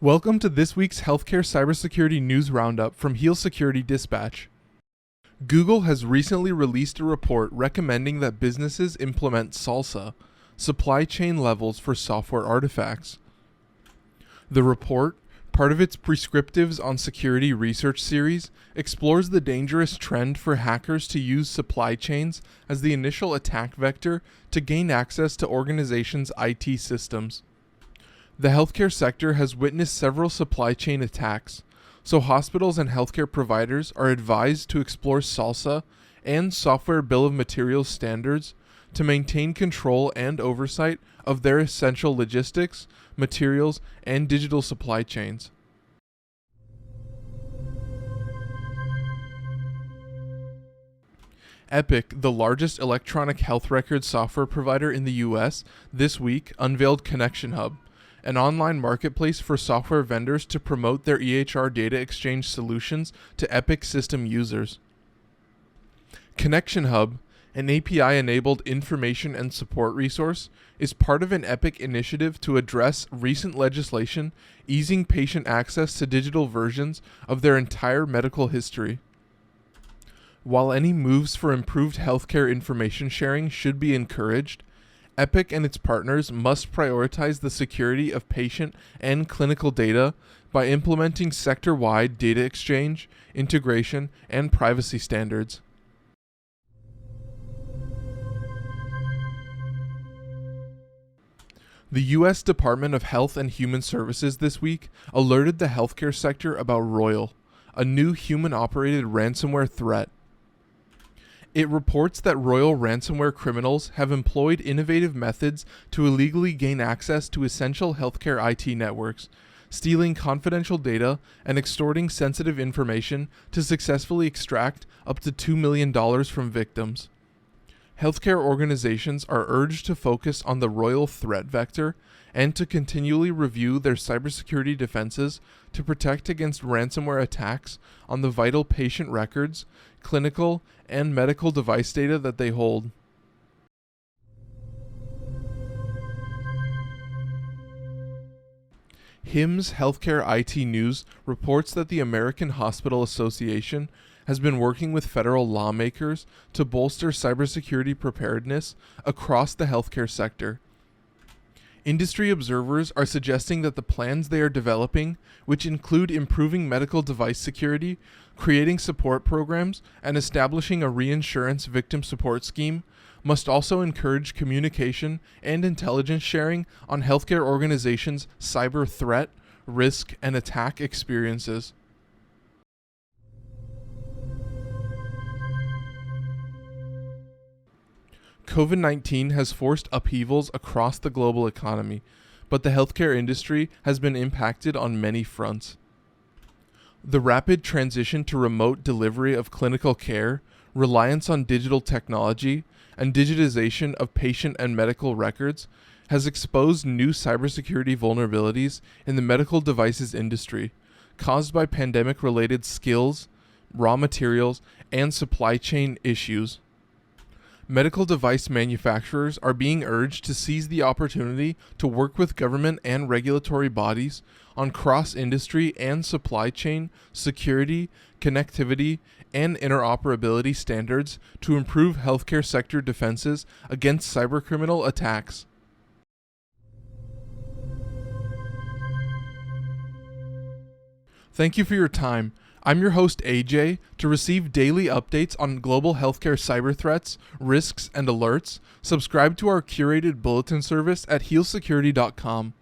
Welcome to this week's Healthcare Cybersecurity News Roundup from Heal Security Dispatch. Google has recently released a report recommending that businesses implement SLSA, supply chain levels for software artifacts. The report, part of its Prescriptives on Security research series, explores the dangerous trend for hackers to use supply chains as the initial attack vector to gain access to organizations' IT systems. The healthcare sector has witnessed several supply chain attacks, so hospitals and healthcare providers are advised to explore SLSA and software bill of materials standards to maintain control and oversight of their essential logistics, materials, and digital supply chains. Epic, the largest electronic health record software provider in the US, this week unveiled Connection Hub, an online marketplace for software vendors to promote their EHR data exchange solutions to Epic system users. Connection Hub, an API-enabled information and support resource, is part of an Epic initiative to address recent legislation easing patient access to digital versions of their entire medical history. While any moves for improved healthcare information sharing should be encouraged, Epic and its partners must prioritize the security of patient and clinical data by implementing sector-wide data exchange, integration, and privacy standards. The U.S. Department of Health and Human Services this week alerted the healthcare sector about Royal, a new human-operated ransomware threat. It reports that Royal ransomware criminals have employed innovative methods to illegally gain access to essential healthcare IT networks, stealing confidential data and extorting sensitive information to successfully extract up to $2 million from victims. Healthcare organizations are urged to focus on the Royal threat vector and to continually review their cybersecurity defenses to protect against ransomware attacks on the vital patient records, clinical, and medical device data that they hold. HIMSS Healthcare IT News reports that the American Hospital Association has been working with federal lawmakers to bolster cybersecurity preparedness across the healthcare sector. Industry observers are suggesting that the plans they are developing, which include improving medical device security, creating support programs, and establishing a reinsurance victim support scheme, must also encourage communication and intelligence sharing on healthcare organizations' cyber threat, risk, and attack experiences. COVID-19 has forced upheavals across the global economy, but the healthcare industry has been impacted on many fronts. The rapid transition to remote delivery of clinical care, reliance on digital technology, and digitization of patient and medical records has exposed new cybersecurity vulnerabilities in the medical devices industry, caused by pandemic-related skills, raw materials, and supply chain issues. Medical device manufacturers are being urged to seize the opportunity to work with government and regulatory bodies on cross-industry and supply chain, security, connectivity, and interoperability standards to improve healthcare sector defenses against cybercriminal attacks. Thank you for your time. I'm your host AJ. To receive daily updates on global healthcare cyber threats, risks, and alerts, subscribe to our curated bulletin service at healsecurity.com.